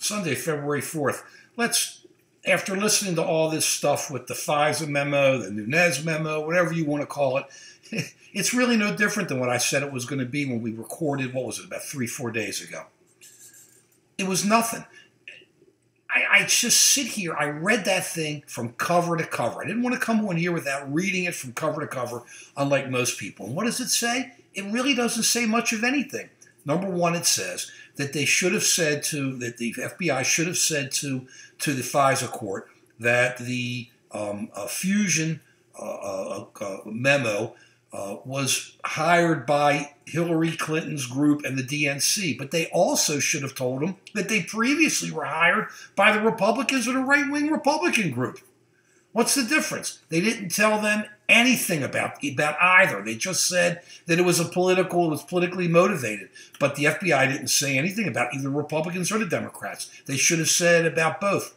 Sunday, February 4th. After listening to all this stuff with the FISA memo, the Nunes memo, whatever you want to call it, it's really no different than what I said it was going to be when we recorded, what was it, about 3-4 days ago. It was nothing. I just sit here. I read that thing from cover to cover. I didn't want to come on here without reading it from cover to cover, unlike most people. And what does it say? It really doesn't say much of anything. Number one, it says that that the FBI should have said to the FISA court that the fusion memo was hired by Hillary Clinton's group and the DNC. But they also should have told them that they previously were hired by the Republicans or the right-wing Republican group. What's the difference? They didn't tell them anything about either. They just said that it was politically motivated. But the FBI didn't say anything about either Republicans or the Democrats. They should have said about both.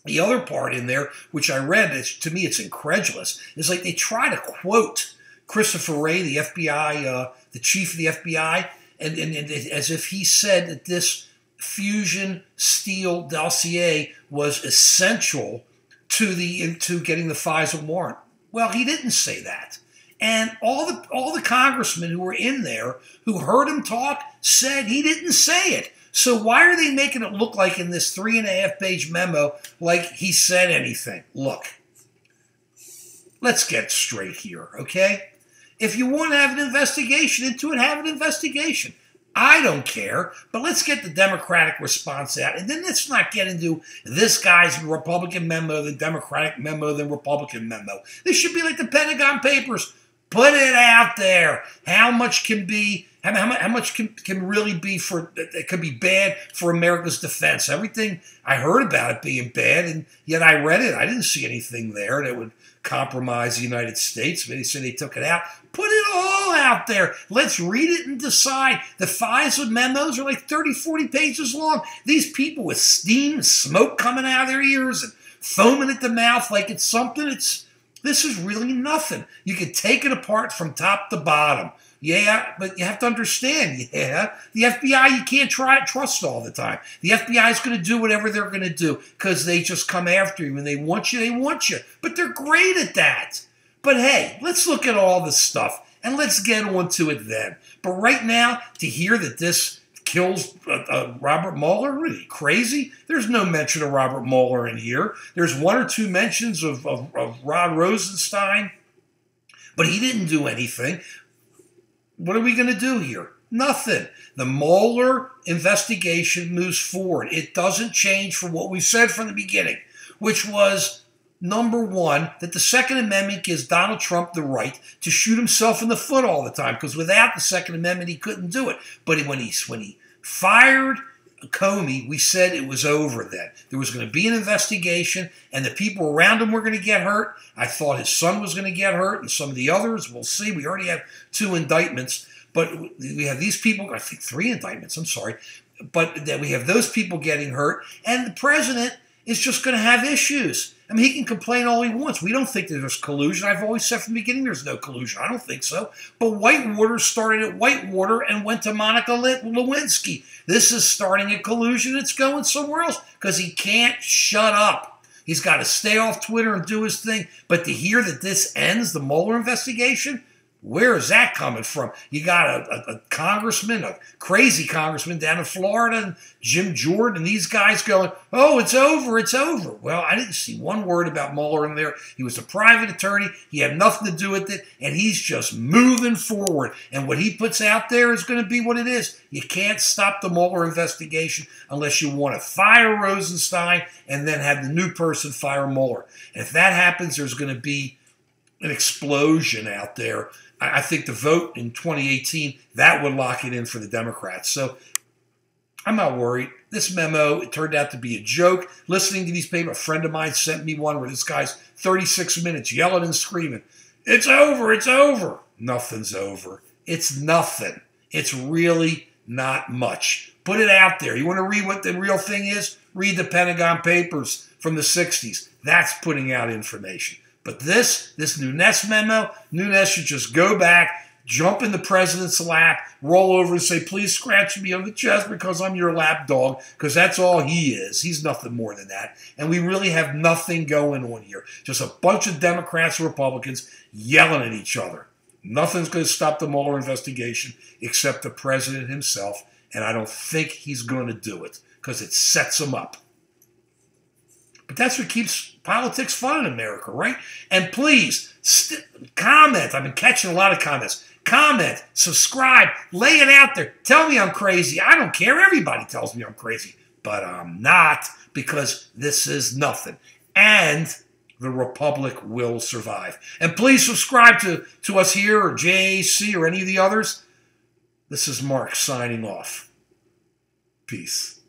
The other part in there, which I read, to me it's incredulous, is like they try to quote Christopher Wray, the FBI, the chief of the FBI, and as if he said that this fusion steel dossier was essential to getting the FISA warrant. Well, he didn't say that. And all the congressmen who were in there who heard him talk said he didn't say it. So why are they making it look like in this 3.5-page memo like he said anything? Look, let's get straight here, okay? If you want to have an investigation into it, have an investigation. I don't care, but let's get the Democratic response out. And then let's not get into this guy's Republican memo, the Democratic memo, the Republican memo. This should be like the Pentagon Papers. Put it out there. How much can be, how much can really be it could be bad for America's defense. Everything I heard about it being bad, and yet I read it. I didn't see anything there that would compromise the United States. They said they took it out. Put it all out there. Let's read it and decide. The FISA memos are like 30, 40 pages long. These people with steam and smoke coming out of their ears and foaming at the mouth like it's something. This is really nothing. You can take it apart from top to bottom. Yeah, but you have to understand, the FBI, you can't trust all the time. The FBI is going to do whatever they're going to do because they just come after you. When they want you, they want you. But they're great at that. But hey, let's look at all this stuff and let's get on to it then. But right now, to hear that this kills Robert Mueller, are you crazy? There's no mention of Robert Mueller in here. There's one or two mentions of Rod Rosenstein, but he didn't do anything. What are we going to do here? Nothing. The Mueller investigation moves forward. It doesn't change from what we said from the beginning, which was, number one, that the Second Amendment gives Donald Trump the right to shoot himself in the foot all the time, because without the Second Amendment, he couldn't do it. But when he fired Comey, we said it was over then. There was going to be an investigation, and the people around him were going to get hurt. I thought his son was going to get hurt, and some of the others. We'll see. We already have 2 indictments, but we have these people, I think 3 indictments, I'm sorry. But that we have those people getting hurt, and the president is just going to have issues. I mean, he can complain all he wants. We don't think that there's collusion. I've always said from the beginning there's no collusion. I don't think so. But Whitewater started at Whitewater and went to Monica Lewinsky. This is starting a collusion. It's going somewhere else because he can't shut up. He's got to stay off Twitter and do his thing. But to hear that this ends the Mueller investigation, where is that coming from? You got a congressman, a crazy congressman down in Florida, and Jim Jordan, and these guys going, oh, it's over, it's over. Well, I didn't see one word about Mueller in there. He was a private attorney. He had nothing to do with it, and he's just moving forward. And what he puts out there is going to be what it is. You can't stop the Mueller investigation unless you want to fire Rosenstein and then have the new person fire Mueller. And if that happens, there's going to be an explosion out there. I think the vote in 2018, that would lock it in for the Democrats. So I'm not worried. This memo, it turned out to be a joke. Listening to these papers, a friend of mine sent me one where this guy's 36 minutes yelling and screaming, it's over, it's over. Nothing's over. It's nothing. It's really not much. Put it out there. You want to read what the real thing is? Read the Pentagon Papers from the 60s. That's putting out information. But this Nunes memo, Nunes should just go back, jump in the president's lap, roll over and say, please scratch me on the chest because I'm your lap dog, because that's all he is. He's nothing more than that. And we really have nothing going on here. Just a bunch of Democrats and Republicans yelling at each other. Nothing's going to stop the Mueller investigation except the president himself, and I don't think he's going to do it because it sets him up. But that's what keeps politics fun in America, right? And please, comment. I've been catching a lot of comments. Comment, subscribe, lay it out there. Tell me I'm crazy. I don't care. Everybody tells me I'm crazy. But I'm not, because this is nothing. And the Republic will survive. And please subscribe to us here, or JAC, or any of the others. This is Mark signing off. Peace.